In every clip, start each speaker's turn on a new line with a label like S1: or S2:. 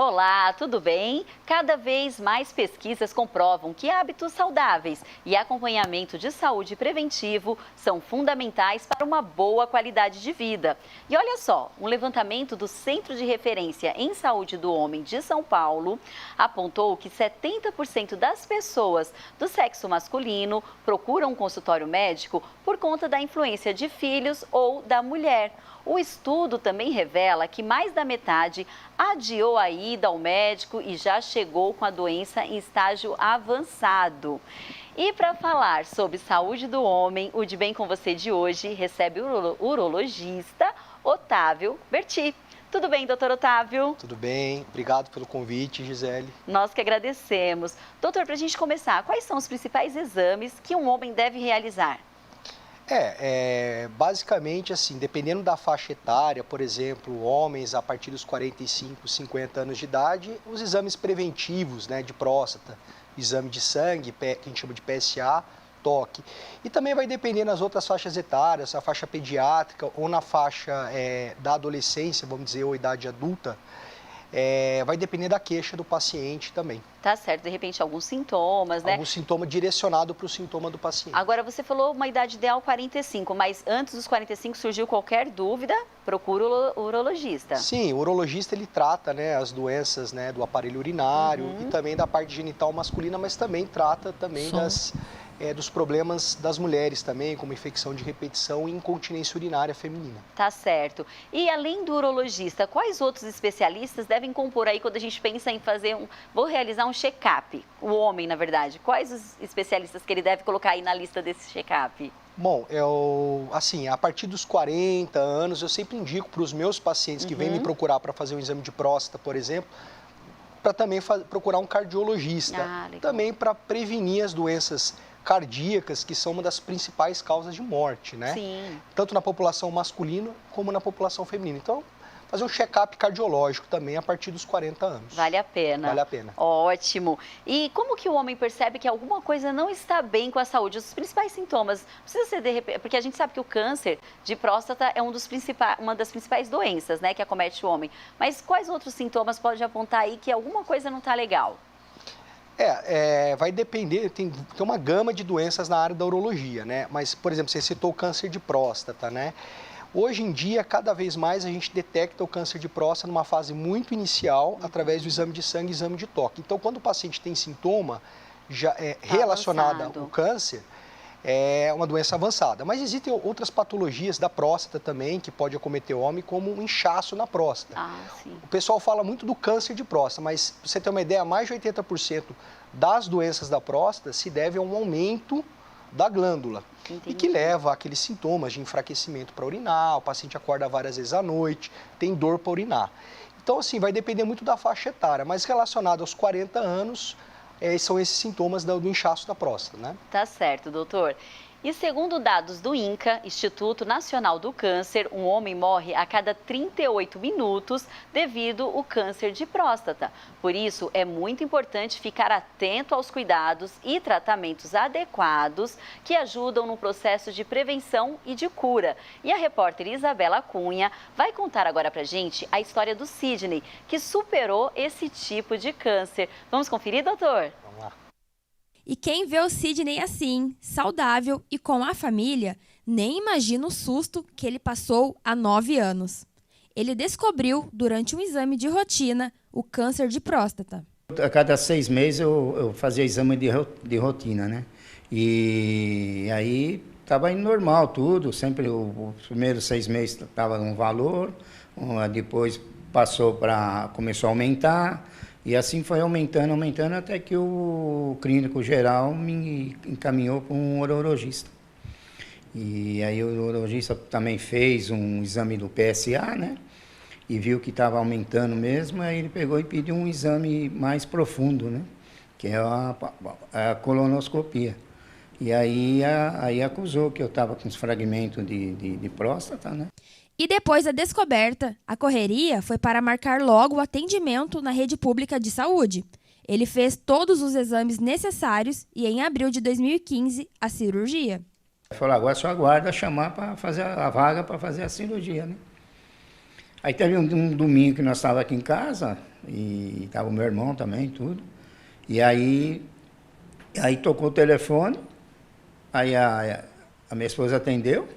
S1: Olá, tudo bem? Cada vez mais pesquisas comprovam que hábitos saudáveis e acompanhamento de saúde preventivo são fundamentais para uma boa qualidade de vida. E olha só, um levantamento do Centro de Referência em Saúde do Homem de São Paulo apontou que 70% das pessoas do sexo masculino procuram um consultório médico por conta da influência de filhos ou da mulher. O estudo também revela que mais da metade adiou a ida ao médico e já chegou com a doença em estágio avançado. E para falar sobre saúde do homem, o De Bem com Você de hoje recebe o urologista Otávio Berti. Tudo bem, doutor Otávio?
S2: Tudo bem, obrigado pelo convite, Gisele.
S1: Nós que agradecemos. Doutor, para a gente começar, quais são os principais exames que um homem deve realizar?
S2: Basicamente assim, dependendo da faixa etária, por exemplo, homens a partir dos 45, 50 anos de idade, os exames preventivos, né, de próstata, exame de sangue, que a gente chama de PSA, toque. E também vai depender nas outras faixas etárias, a faixa pediátrica ou na faixa da adolescência, vamos dizer, ou idade adulta, vai depender da queixa do paciente também.
S1: Tá certo, de repente alguns sintomas, né?
S2: Algum sintoma direcionado para o sintoma do paciente.
S1: Agora, você falou uma idade ideal 45, mas antes dos 45 surgiu qualquer dúvida, procura o urologista.
S2: Sim, o urologista ele trata, né, as doenças, né, do aparelho urinário e também da parte genital masculina, mas também trata também dos problemas das mulheres também, como infecção de repetição e incontinência urinária feminina.
S1: Tá certo. E além do urologista, quais outros especialistas devem compor aí quando a gente pensa em vou realizar um check-up? O homem, na verdade. Quais os especialistas que ele deve colocar aí na lista desse check-up?
S2: Bom, assim, a partir dos 40 anos, eu sempre indico para os meus pacientes que vêm me procurar para fazer um exame de próstata, por exemplo, para também procurar um cardiologista. Também para prevenir as doenças cardíacas, que são uma das principais causas de morte, né?
S1: Sim.
S2: Tanto na população masculina como na população feminina. Então, fazer um check-up cardiológico também a partir dos 40 anos.
S1: Vale a pena.
S2: Vale a pena.
S1: Ótimo. E como que o homem percebe que alguma coisa não está bem com a saúde? Os principais sintomas, precisa ser de repente, porque a gente sabe que o câncer de próstata é uma das principais doenças, né, que acomete o homem. Mas quais outros sintomas pode apontar aí que alguma coisa não está legal?
S2: Vai depender, tem uma gama de doenças na área da urologia, né? Mas, por exemplo, você citou o câncer de próstata, né? Hoje em dia, cada vez mais a gente detecta o câncer de próstata numa fase muito inicial, através do exame de sangue e exame de toque. Então, quando o paciente tem sintoma relacionado ao câncer, é uma doença avançada. Mas existem outras patologias da próstata também, que pode acometer o homem, como um inchaço na próstata.
S1: Sim.
S2: O pessoal fala muito do câncer de próstata, mas pra você ter uma ideia, mais de 80% das doenças da próstata se deve a um aumento da glândula.
S1: Entendi.
S2: E que leva àqueles sintomas de enfraquecimento para urinar, o paciente acorda várias vezes à noite, tem dor para urinar. Então, assim, vai depender muito da faixa etária, mas relacionado aos 40 anos, são esses sintomas do inchaço da próstata, né?
S1: Tá certo, doutor. E segundo dados do INCA, Instituto Nacional do Câncer, um homem morre a cada 38 minutos devido ao câncer de próstata. Por isso, é muito importante ficar atento aos cuidados e tratamentos adequados que ajudam no processo de prevenção e de cura. E a repórter Isabela Cunha vai contar agora pra gente a história do Sidney, que superou esse tipo de câncer. Vamos conferir, doutor?
S2: Vamos lá.
S3: E quem vê o Sidney assim, saudável e com a família, nem imagina o susto que ele passou há 9 anos. Ele descobriu, durante um exame de rotina, o câncer de próstata.
S4: A cada 6 meses eu fazia exame de rotina, né? E aí estava indo normal tudo, sempre os primeiros 6 meses estava num valor, depois começou a aumentar. E assim foi aumentando, até que o clínico geral me encaminhou para um urologista. E aí o urologista também fez um exame do PSA, né? E viu que estava aumentando mesmo, aí ele pegou e pediu um exame mais profundo, né? Que é a colonoscopia. E aí acusou que eu estava com os fragmentos de próstata, né?
S3: E depois da descoberta, a correria foi para marcar logo o atendimento na rede pública de saúde. Ele fez todos os exames necessários e, em abril de 2015, a cirurgia.
S4: Ele falou, agora só aguarda chamar para fazer a vaga para fazer a cirurgia, né? Aí teve um domingo que nós estávamos aqui em casa, e estava o meu irmão também, tudo. E aí tocou o telefone, aí a minha esposa atendeu,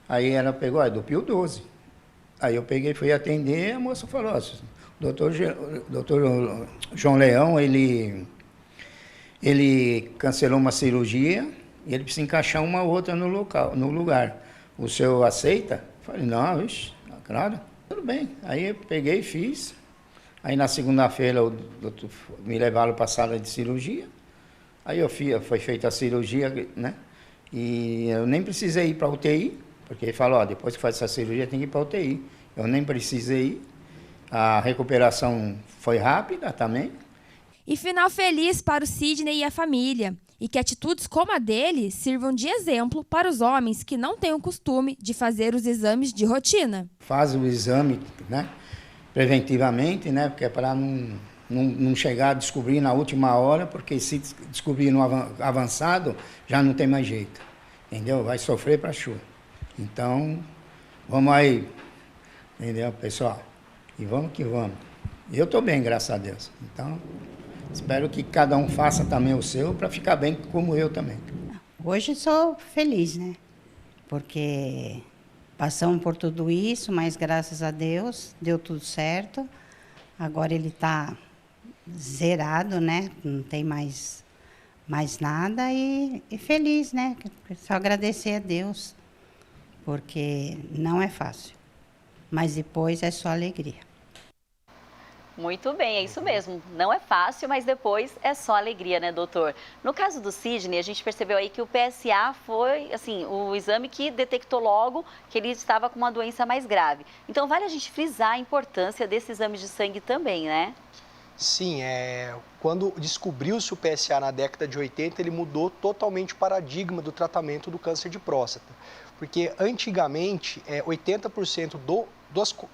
S4: aí ela pegou, do Pio 12. Aí eu peguei, fui atender, a moça falou, doutor João Leão, ele cancelou uma cirurgia e ele precisa encaixar uma outra no lugar. O senhor aceita? Falei, não, vixe, claro, tudo bem. Aí eu peguei e fiz. Aí na segunda-feira o doutor me levaram para a sala de cirurgia. Aí foi feita a cirurgia, né? E eu nem precisei ir para a UTI, porque ele falou, depois que faz essa cirurgia tem que ir para a UTI. Eu nem precisei ir. A recuperação foi rápida também.
S3: E final feliz para o Sidney e a família. E que atitudes como a dele sirvam de exemplo para os homens que não têm o costume de fazer os exames de rotina.
S4: Faz o exame, né, preventivamente, né, porque é para não chegar a descobrir na última hora, porque se descobrir no avançado, já não tem mais jeito, entendeu? Vai sofrer para chuva. Então, vamos aí, entendeu, pessoal? E vamos que vamos. Eu estou bem, graças a Deus. Então, espero que cada um faça também o seu para ficar bem como eu também.
S5: Hoje sou feliz, né? Porque passamos por tudo isso, mas graças a Deus deu tudo certo. Agora ele está zerado, né? Não tem mais nada e feliz, né? Só agradecer a Deus, porque não é fácil. Mas depois é só alegria.
S1: Muito bem, é isso mesmo. Não é fácil, mas depois é só alegria, né, doutor? No caso do Sidney, a gente percebeu aí que o PSA foi, assim, o exame que detectou logo que ele estava com uma doença mais grave. Então, vale a gente frisar a importância desse exame de sangue também, né?
S2: Sim, quando descobriu-se o PSA na década de 80, ele mudou totalmente o paradigma do tratamento do câncer de próstata. Porque antigamente, 80%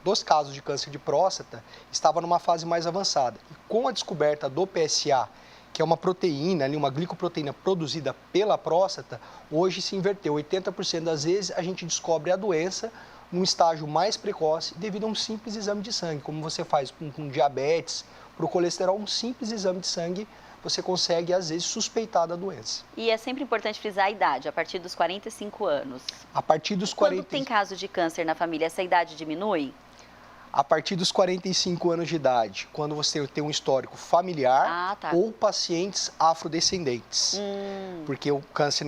S2: dos casos de câncer de próstata estava numa fase mais avançada. E com a descoberta do PSA, que é uma proteína, uma glicoproteína produzida pela próstata, hoje se inverteu. 80% das vezes a gente descobre a doença num estágio mais precoce devido a um simples exame de sangue, como você faz com diabetes, para o colesterol, um simples exame de sangue, você consegue, às vezes, suspeitar da doença.
S1: E é sempre importante frisar a idade, a partir dos 45 anos.
S2: A partir dos
S1: Quando tem caso de câncer na família, essa idade diminui?
S2: A partir dos 45 anos de idade, quando você tem um histórico familiar ou pacientes afrodescendentes. Porque o câncer,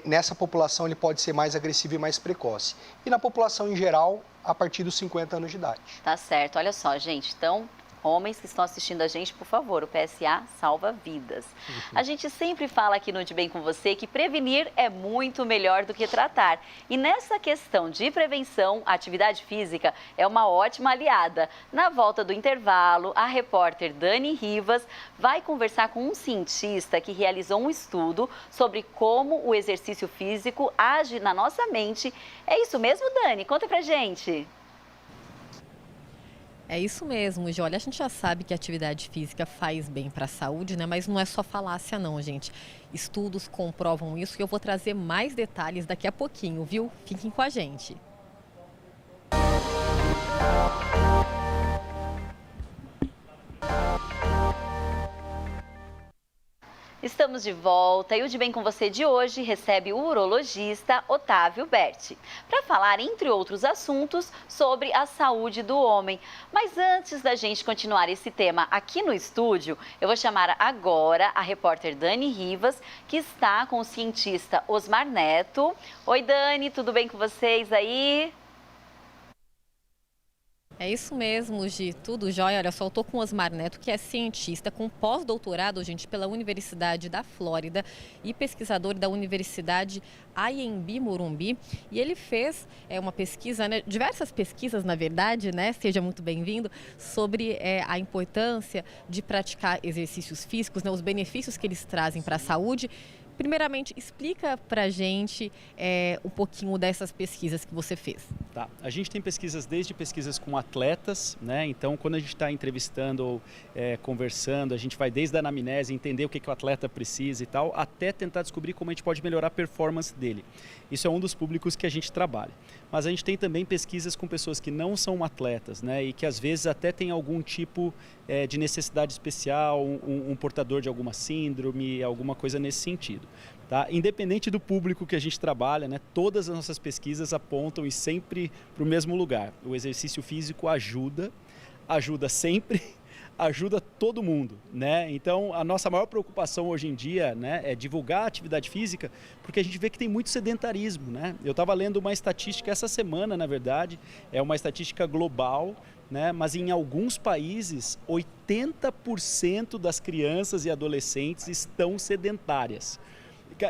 S2: nessa população, ele pode ser mais agressivo e mais precoce. E na população em geral, a partir dos 50 anos de idade.
S1: Tá certo, olha só, gente, então... Homens que estão assistindo a gente, por favor, o PSA salva vidas. A gente sempre fala aqui no De Bem com Você que prevenir é muito melhor do que tratar. E nessa questão de prevenção, a atividade física é uma ótima aliada. Na volta do intervalo, a repórter Dani Rivas vai conversar com um cientista que realizou um estudo sobre como o exercício físico age na nossa mente. É isso mesmo, Dani? Conta pra gente.
S6: É isso mesmo, Gi. Olha, a gente já sabe que a atividade física faz bem para a saúde, né? Mas não é só falácia não, gente. Estudos comprovam isso e eu vou trazer mais detalhes daqui a pouquinho, viu? Fiquem com a gente.
S1: Estamos de volta e o De Bem com Você de hoje recebe o urologista Otávio Berti para falar, entre outros assuntos, sobre a saúde do homem. Mas antes da gente continuar esse tema aqui no estúdio, eu vou chamar agora a repórter Dani Rivas, que está com o cientista Osmar Neto. Oi, Dani, tudo bem com vocês aí?
S6: É isso mesmo, Gi, tudo jóia. Olha só, eu estou com o Osmar Neto, que é cientista com pós-doutorado, gente, pela Universidade da Flórida e pesquisador da Universidade Anhembi Morumbi. E ele fez uma pesquisa, né, diversas pesquisas, na verdade, né, seja muito bem-vindo, sobre a importância de praticar exercícios físicos, né, os benefícios que eles trazem para a saúde. Primeiramente, explica pra gente um pouquinho dessas pesquisas que você fez.
S7: Tá. A gente tem pesquisas, desde pesquisas com atletas, né? Então, quando a gente está entrevistando ou conversando, a gente vai desde a anamnese, entender o que o atleta precisa e tal, até tentar descobrir como a gente pode melhorar a performance dele. Isso é um dos públicos que a gente trabalha. Mas a gente tem também pesquisas com pessoas que não são atletas, né? E que às vezes até tem algum tipo de necessidade especial, um portador de alguma síndrome, alguma coisa nesse sentido. Tá? Independente do público que a gente trabalha, né, todas as nossas pesquisas apontam e sempre para o mesmo lugar. O exercício físico ajuda sempre, ajuda todo mundo, né? Então, a nossa maior preocupação hoje em dia, né, é divulgar a atividade física, porque a gente vê que tem muito sedentarismo, né? Eu estava lendo uma estatística essa semana, na verdade, é uma estatística global, né? Mas em alguns países, 80% das crianças e adolescentes estão sedentárias.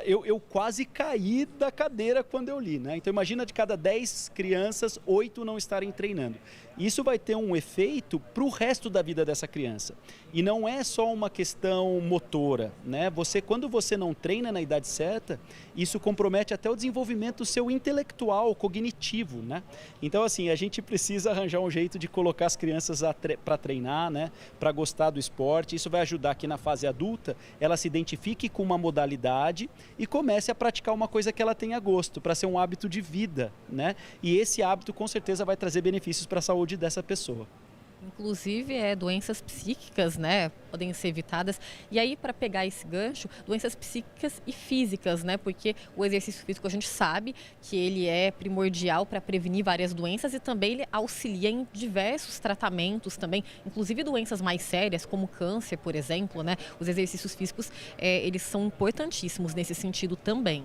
S7: Eu quase caí da cadeira quando eu li, né? Então imagina, de cada 10 crianças, 8 não estarem treinando. Isso vai ter um efeito para o resto da vida dessa criança. E não é só uma questão motora, né? Quando você não treina na idade certa, isso compromete até o desenvolvimento seu intelectual, cognitivo, né? Então, assim, a gente precisa arranjar um jeito de colocar as crianças para treinar, né? Para gostar do esporte. Isso vai ajudar que na fase adulta ela se identifique com uma modalidade e comece a praticar uma coisa que ela tenha gosto, para ser um hábito de vida, né? E esse hábito com certeza vai trazer benefícios para a saúde dessa pessoa.
S6: Inclusive, doenças psíquicas, né, podem ser evitadas. E aí, para pegar esse gancho, doenças psíquicas e físicas, né, porque o exercício físico a gente sabe que ele é primordial para prevenir várias doenças e também ele auxilia em diversos tratamentos também, inclusive doenças mais sérias, como câncer, por exemplo, né. Os exercícios físicos, eles são importantíssimos nesse sentido também.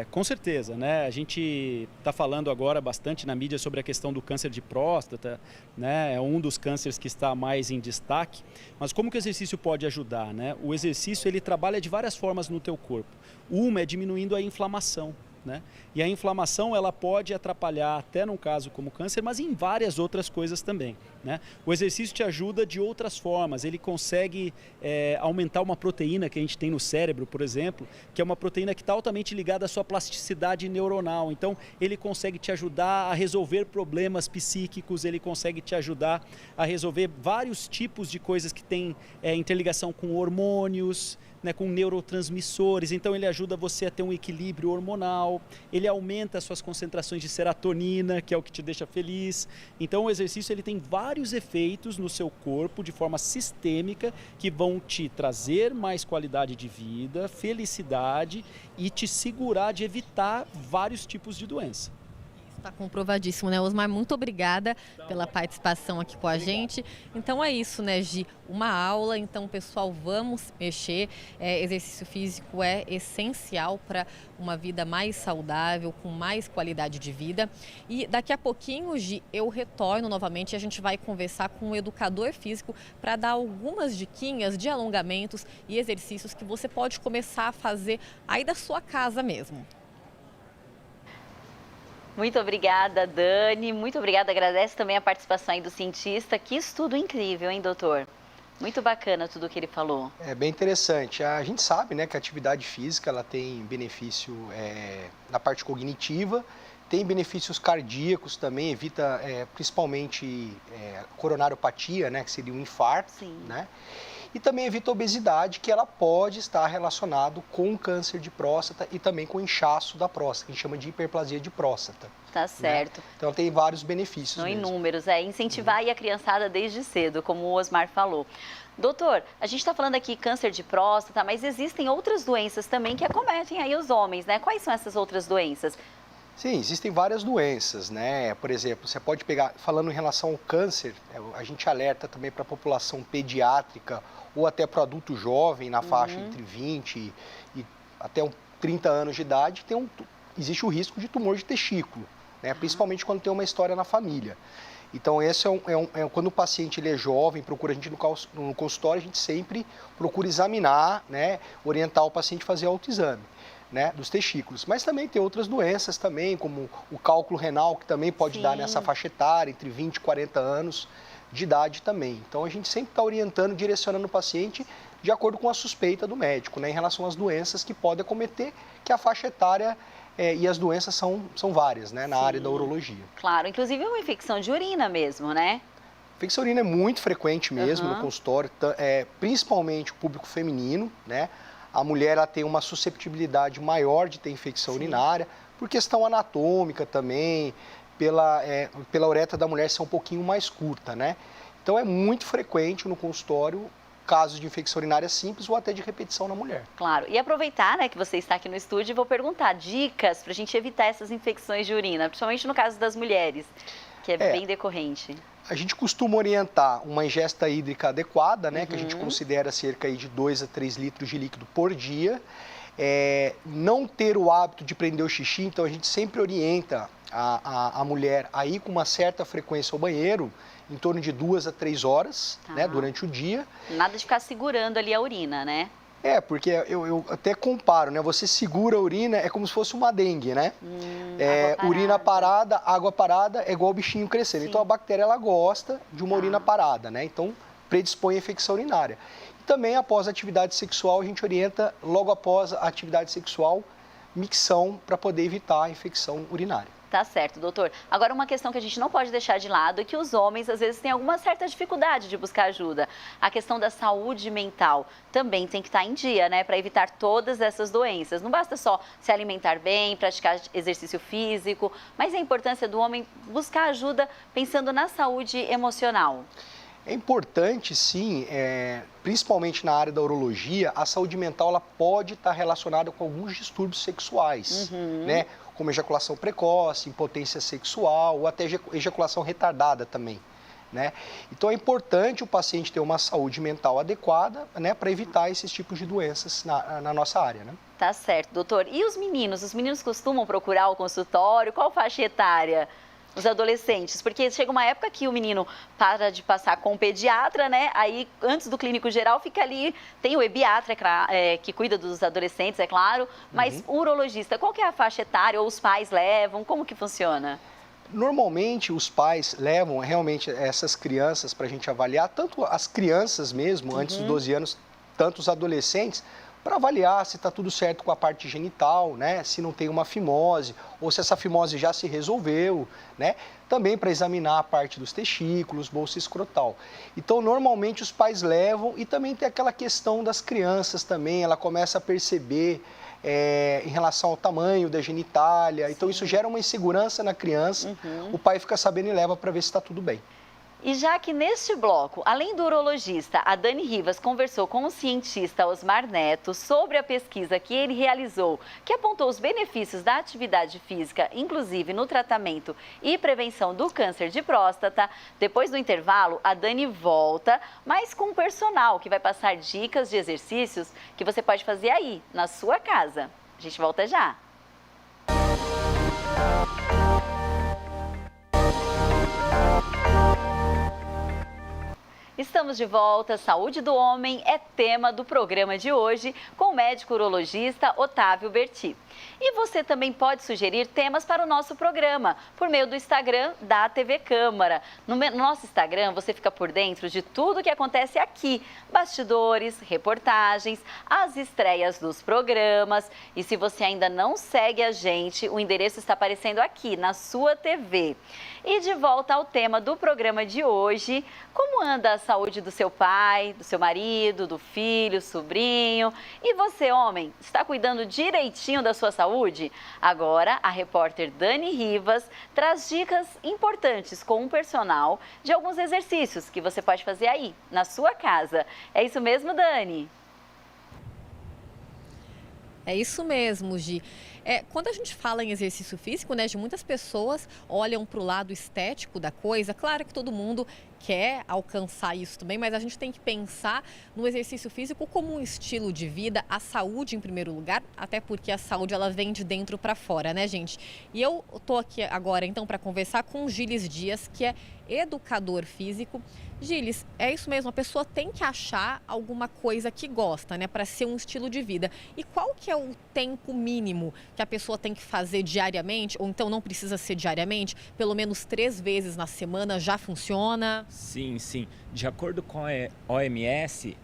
S7: Com certeza, né? A gente está falando agora bastante na mídia sobre a questão do câncer de próstata, né? É um dos cânceres que está mais em destaque, mas como que o exercício pode ajudar, né? O exercício, ele trabalha de várias formas no teu corpo. Uma é diminuindo a inflamação, né? E a inflamação, ela pode atrapalhar até num caso como câncer, mas em várias outras coisas também, né? O exercício te ajuda de outras formas, ele consegue aumentar uma proteína que a gente tem no cérebro, por exemplo, que é uma proteína que está altamente ligada à sua plasticidade neuronal. Então, ele consegue te ajudar a resolver problemas psíquicos, ele consegue te ajudar a resolver vários tipos de coisas que têm interligação com hormônios, né, com neurotransmissores. Então ele ajuda você a ter um equilíbrio hormonal, ele aumenta as suas concentrações de serotonina, que é o que te deixa feliz. Então o exercício, ele tem vários efeitos no seu corpo de forma sistêmica que vão te trazer mais qualidade de vida, felicidade e te segurar de evitar vários tipos de doença.
S6: Está comprovadíssimo, né, Osmar? Muito obrigada pela participação aqui com a gente. Então é isso, né, Gi? Uma aula, então, pessoal, vamos mexer. Exercício físico é essencial para uma vida mais saudável, com mais qualidade de vida. E daqui a pouquinho, Gi, eu retorno novamente e a gente vai conversar com um educador físico para dar algumas diquinhas de alongamentos e exercícios que você pode começar a fazer aí da sua casa mesmo.
S1: Muito obrigada, Dani. Muito obrigada. Agradece também a participação aí do cientista. Que estudo incrível, hein, doutor? Muito bacana tudo o que ele falou.
S2: É bem interessante. A gente sabe, né, que a atividade física ela tem benefício na parte cognitiva, tem benefícios cardíacos também, evita principalmente coronariopatia, né, que seria um infarto. Sim. Né? E também evita a obesidade, que ela pode estar relacionado com câncer de próstata e também com inchaço da próstata, que a gente chama de hiperplasia de próstata.
S1: Tá certo.
S2: Né? Então tem vários benefícios.
S1: São
S2: mesmo.
S1: inúmeros, incentivar aí a criançada desde cedo, como o Osmar falou. Doutor, a gente está falando aqui câncer de próstata, mas existem outras doenças também que acometem aí os homens, né? Quais são essas outras doenças?
S2: Sim, existem várias doenças, né? Por exemplo, você pode pegar, falando em relação ao câncer, a gente alerta também para a população pediátrica ou até para o adulto jovem, na faixa entre 20 e até 30 anos de idade, existe o risco de tumor de testículo, né? Principalmente quando tem uma história na família. Então, esse quando o paciente ele é jovem, procura a gente no consultório, a gente sempre procura examinar, né? Orientar o paciente a fazer autoexame. Né, dos testículos, mas também tem outras doenças também, como o cálculo renal, que também pode dar nessa faixa etária, entre 20 e 40 anos de idade também. Então a gente sempre está orientando, direcionando o paciente de acordo com a suspeita do médico, né, em relação às doenças que podem acometer, que a faixa etária e as doenças são várias, né, na área da urologia.
S1: Claro, inclusive uma infecção de urina mesmo, né?
S2: Infecção de urina é muito frequente mesmo no consultório, principalmente o público feminino, né? A mulher ela tem uma susceptibilidade maior de ter infecção urinária, por questão anatômica também, pela uretra da mulher ser um pouquinho mais curta, né? Então é muito frequente no consultório casos de infecção urinária simples ou até de repetição na mulher.
S1: Claro, e aproveitar, né, que você está aqui no estúdio, vou perguntar dicas para a gente evitar essas infecções de urina, principalmente no caso das mulheres, que é bem decorrente.
S2: A gente costuma orientar uma ingesta hídrica adequada, né, que a gente considera cerca aí de 2 a 3 litros de líquido por dia. Não ter o hábito de prender o xixi, então a gente sempre orienta a mulher a ir com uma certa frequência ao banheiro, em torno de 2 a 3 horas, né, durante o dia.
S1: Nada de ficar segurando ali a urina, né?
S2: Porque eu até comparo, né? Você segura a urina, é como se fosse uma dengue, né? Urina parada, água parada, é igual o bichinho crescendo. Sim. Então a bactéria, ela gosta de uma urina parada, né? Então predispõe a infecção urinária. E também após a atividade sexual, a gente orienta, logo após a atividade sexual, micção para poder evitar a infecção urinária.
S1: Tá certo, doutor. Agora, uma questão que a gente não pode deixar de lado é que os homens, às vezes, têm alguma certa dificuldade de buscar ajuda. A questão da saúde mental também tem que estar em dia, né? Para evitar todas essas doenças. Não basta só se alimentar bem, praticar exercício físico, mas a importância do homem buscar ajuda pensando na saúde emocional.
S2: É importante, sim, principalmente na área da urologia, a saúde mental ela pode estar relacionada com alguns distúrbios sexuais, né? Como ejaculação precoce, impotência sexual ou até ejaculação retardada também, né? Então é importante o paciente ter uma saúde mental adequada, né, para evitar esses tipos de doenças na nossa área, né?
S1: Tá certo, doutor. E os meninos? Os meninos costumam procurar o consultório? Qual faixa etária? Os adolescentes, porque chega uma época que o menino para de passar com o pediatra, né? Aí, antes do clínico geral, fica ali, tem o ebiatra, que cuida dos adolescentes, é claro, mas o urologista, qual que é a faixa etária? Ou os pais levam? Como que funciona?
S2: Normalmente, os pais levam realmente essas crianças para a gente avaliar, tanto as crianças mesmo, antes dos 12 anos, tanto os adolescentes, para avaliar se está tudo certo com a parte genital, né? Se não tem uma fimose ou se essa fimose já se resolveu, né? Também para examinar a parte dos testículos, bolsa escrotal. Então, normalmente os pais levam e também tem aquela questão das crianças também, ela começa a perceber em relação ao tamanho da genitália, então isso gera uma insegurança na criança, o pai fica sabendo e leva para ver se está tudo bem.
S1: E já que neste bloco, além do urologista, a Dani Rivas conversou com o cientista Osmar Neto sobre a pesquisa que ele realizou, que apontou os benefícios da atividade física, inclusive no tratamento e prevenção do câncer de próstata. Depois do intervalo, a Dani volta, mas com um personal que vai passar dicas de exercícios que você pode fazer aí, na sua casa. A gente volta já. Estamos de volta. Saúde do homem é tema do programa de hoje com o médico urologista Otávio Berti. E você também pode sugerir temas para o nosso programa por meio do Instagram da TV Câmara. No nosso Instagram você fica por dentro de tudo que acontece aqui, bastidores, reportagens, as estreias dos programas. E se você ainda não segue a gente, o endereço está aparecendo aqui na sua TV. E de volta ao tema do programa de hoje, como anda a saúde do seu pai, do seu marido, do filho, sobrinho? E você, homem, está cuidando direitinho da sua saúde? Agora, a repórter Dani Rivas traz dicas importantes com um personal de alguns exercícios que você pode fazer aí, na sua casa. É isso mesmo, Dani?
S6: É isso mesmo, Gi. Quando a gente fala em exercício físico, né, muitas pessoas olham para o lado estético da coisa. Claro que todo mundo quer alcançar isso também, mas a gente tem que pensar no exercício físico como um estilo de vida, a saúde em primeiro lugar, até porque a saúde ela vem de dentro para fora, né, gente? E eu tô aqui agora, então, para conversar com o Gilles Dias, que é educador físico. Gilles, é isso mesmo, a pessoa tem que achar alguma coisa que gosta, né, para ser um estilo de vida. E qual que é o tempo mínimo que a pessoa tem que fazer diariamente, ou então não precisa ser diariamente, pelo menos 3 vezes na semana já funciona?
S8: Sim, sim. De acordo com a OMS,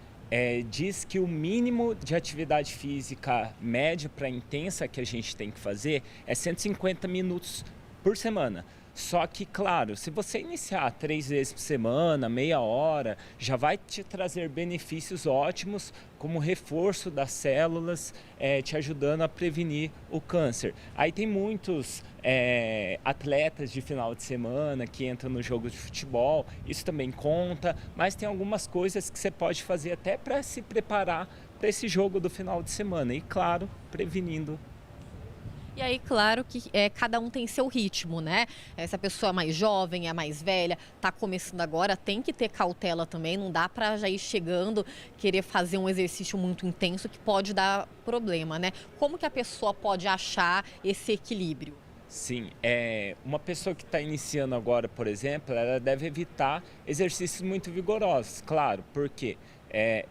S8: diz que o mínimo de atividade física média para intensa que a gente tem que fazer é 150 minutos por semana. Só que, claro, se você iniciar 3 vezes por semana, meia hora, já vai te trazer benefícios ótimos, como reforço das células, te ajudando a prevenir o câncer. Aí tem muitos atletas de final de semana que entram no jogo de futebol, isso também conta, mas tem algumas coisas que você pode fazer até para se preparar para esse jogo do final de semana. E, claro, prevenindo.
S6: E aí, claro que cada um tem seu ritmo, né? Se a pessoa é mais jovem, é mais velha, está começando agora, tem que ter cautela também. Não dá para já ir chegando, querer fazer um exercício muito intenso que pode dar problema, né? Como que a pessoa pode achar esse equilíbrio?
S8: Sim, uma pessoa que está iniciando agora, por exemplo, ela deve evitar exercícios muito vigorosos, claro, porque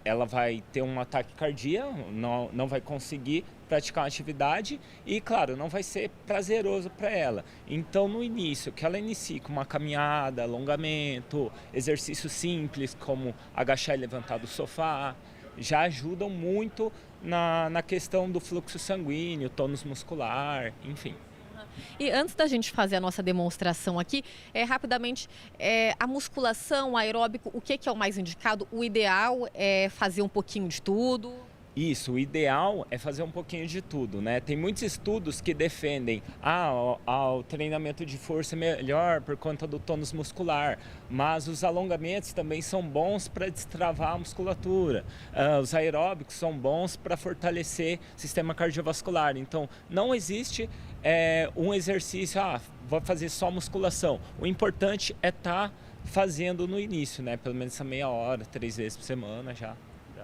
S8: ela vai ter um ataque cardíaco, não vai conseguir praticar uma atividade e, claro, não vai ser prazeroso para ela. Então, no início, que ela inicie com uma caminhada, alongamento, exercícios simples como agachar e levantar do sofá, já ajudam muito na questão do fluxo sanguíneo, tônus muscular, enfim.
S6: E antes da gente fazer a nossa demonstração aqui, rapidamente, a musculação, o aeróbico, o que é o mais indicado? O ideal é fazer um pouquinho de tudo?
S8: Isso, o ideal é fazer um pouquinho de tudo, né? Tem muitos estudos que defendem o treinamento de força é melhor por conta do tônus muscular, mas os alongamentos também são bons para destravar a musculatura. Os aeróbicos são bons para fortalecer o sistema cardiovascular. Então, não existe um exercício, vou fazer só musculação. O importante é estar fazendo no início, né? Pelo menos essa meia hora, 3 vezes por semana já.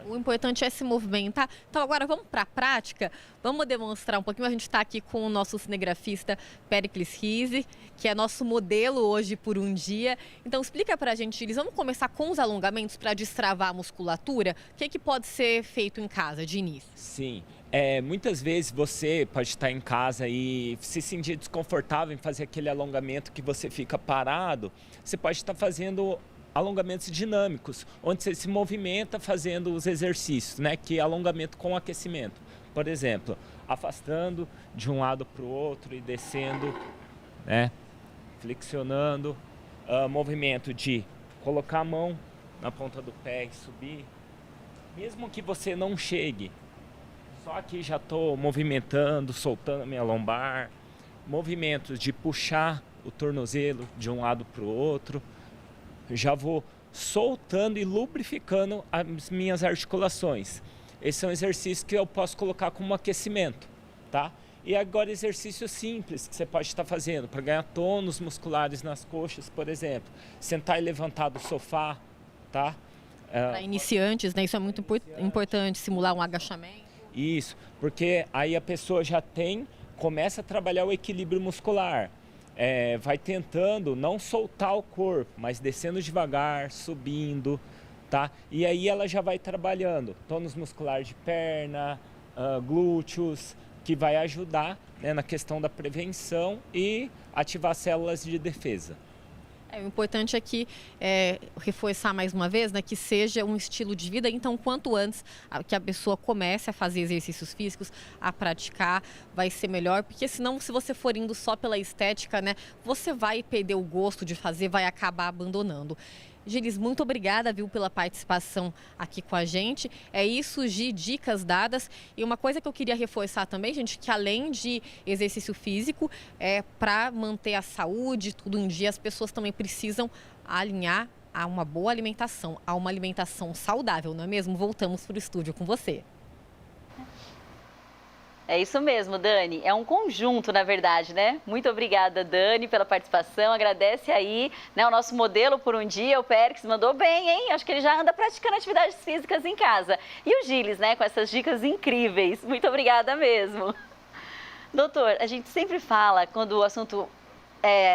S6: O importante é se movimentar. Então agora vamos para a prática, vamos demonstrar um pouquinho. A gente está aqui com o nosso cinegrafista Péricles Rizzi, que é nosso modelo hoje por um dia. Então explica para a gente, Iris, vamos começar com os alongamentos para destravar a musculatura. O que pode ser feito em casa de início?
S8: Sim. Muitas vezes você pode estar em casa e se sentir desconfortável em fazer aquele alongamento que você fica parado. Você pode estar fazendo alongamentos dinâmicos, onde você se movimenta fazendo os exercícios, né? Que é alongamento com aquecimento. Por exemplo, afastando de um lado para o outro e descendo, né? Flexionando. Movimento de colocar a mão na ponta do pé e subir. Mesmo que você não chegue, só aqui já estou movimentando, soltando a minha lombar. Movimentos de puxar o tornozelo de um lado para o outro. Já vou soltando e lubrificando as minhas articulações. Esse é um exercício que eu posso colocar como aquecimento, tá? E agora exercícios simples que você pode estar fazendo para ganhar tônus musculares nas coxas, por exemplo. Sentar e levantar do sofá, tá?
S6: Para iniciantes, né? Isso é muito importante, simular um agachamento.
S8: Isso, porque aí a pessoa já começa a trabalhar o equilíbrio muscular. Vai tentando não soltar o corpo, mas descendo devagar, subindo, tá? E aí ela já vai trabalhando tônus muscular de perna, glúteos, que vai ajudar, né, na questão da prevenção e ativar células de defesa.
S6: O importante é que, reforçar mais uma vez, né, que seja um estilo de vida. Então, quanto antes que a pessoa comece a fazer exercícios físicos, a praticar, vai ser melhor. Porque senão, se você for indo só pela estética, né, você vai perder o gosto de fazer, vai acabar abandonando. Gilis, muito obrigada, viu, pela participação aqui com a gente. É isso, Gi, dicas dadas. E uma coisa que eu queria reforçar também, gente, que além de exercício físico, para manter a saúde, tudo em dia, as pessoas também precisam alinhar a uma boa alimentação, a uma alimentação saudável, não é mesmo? Voltamos para o estúdio com você.
S1: É isso mesmo, Dani. É um conjunto, na verdade, né? Muito obrigada, Dani, pela participação. Agradece aí, né, o nosso modelo por um dia, o Péricles, mandou bem, hein? Acho que ele já anda praticando atividades físicas em casa. E o Gilis, né, com essas dicas incríveis. Muito obrigada mesmo. Doutor, a gente sempre fala, quando o assunto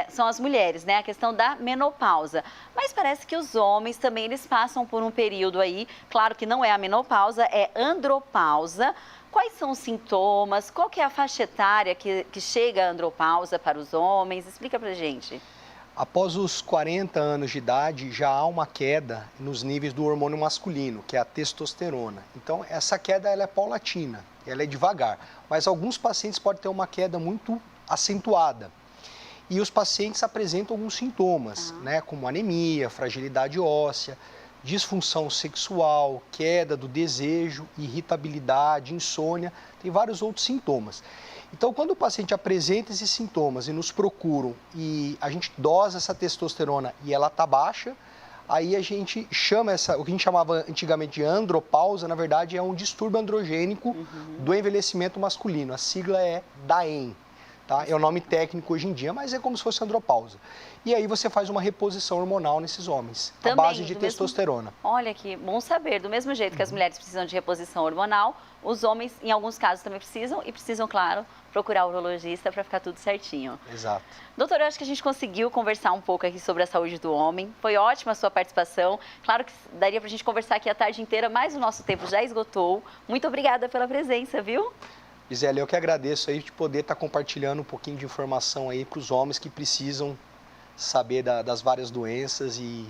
S1: são as mulheres, né? A questão da menopausa. Mas parece que os homens também, eles passam por um período aí, claro que não é a menopausa, é andropausa. Quais são os sintomas? Qual que é a faixa etária que chega a andropausa para os homens? Explica pra gente.
S2: Após os 40 anos de idade, já há uma queda nos níveis do hormônio masculino, que é a testosterona. Então, essa queda ela é paulatina, ela é devagar. Mas alguns pacientes podem ter uma queda muito acentuada. E os pacientes apresentam alguns sintomas, né, como anemia, fragilidade óssea, disfunção sexual, queda do desejo, irritabilidade, insônia, tem vários outros sintomas. Então, quando o paciente apresenta esses sintomas e nos procuram e a gente dosa essa testosterona e ela está baixa, aí a gente chama o que a gente chamava antigamente de andropausa, na verdade é um distúrbio androgênico do envelhecimento masculino. A sigla é DAEM, tá? É o nome técnico hoje em dia, mas é como se fosse andropausa. E aí você faz uma reposição hormonal nesses homens, à base de testosterona.
S1: Olha que bom saber, do mesmo jeito que as mulheres precisam de reposição hormonal, os homens, em alguns casos, também precisam, e precisam, claro, procurar o urologista para ficar tudo certinho.
S2: Exato.
S1: Doutor, eu acho que a gente conseguiu conversar um pouco aqui sobre a saúde do homem. Foi ótima a sua participação. Claro que daria para a gente conversar aqui a tarde inteira, mas o nosso tempo já esgotou. Muito obrigada pela presença, viu?
S2: Gisele, eu que agradeço aí de poder estar compartilhando um pouquinho de informação aí para os homens que precisam saber das várias doenças e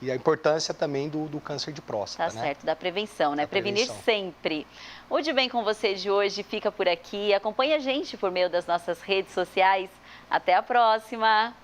S2: a importância também do câncer de próstata.
S1: Tá certo, da prevenção, né? Prevenir sempre. O De Bem com Você de hoje fica por aqui. Acompanhe a gente por meio das nossas redes sociais. Até a próxima!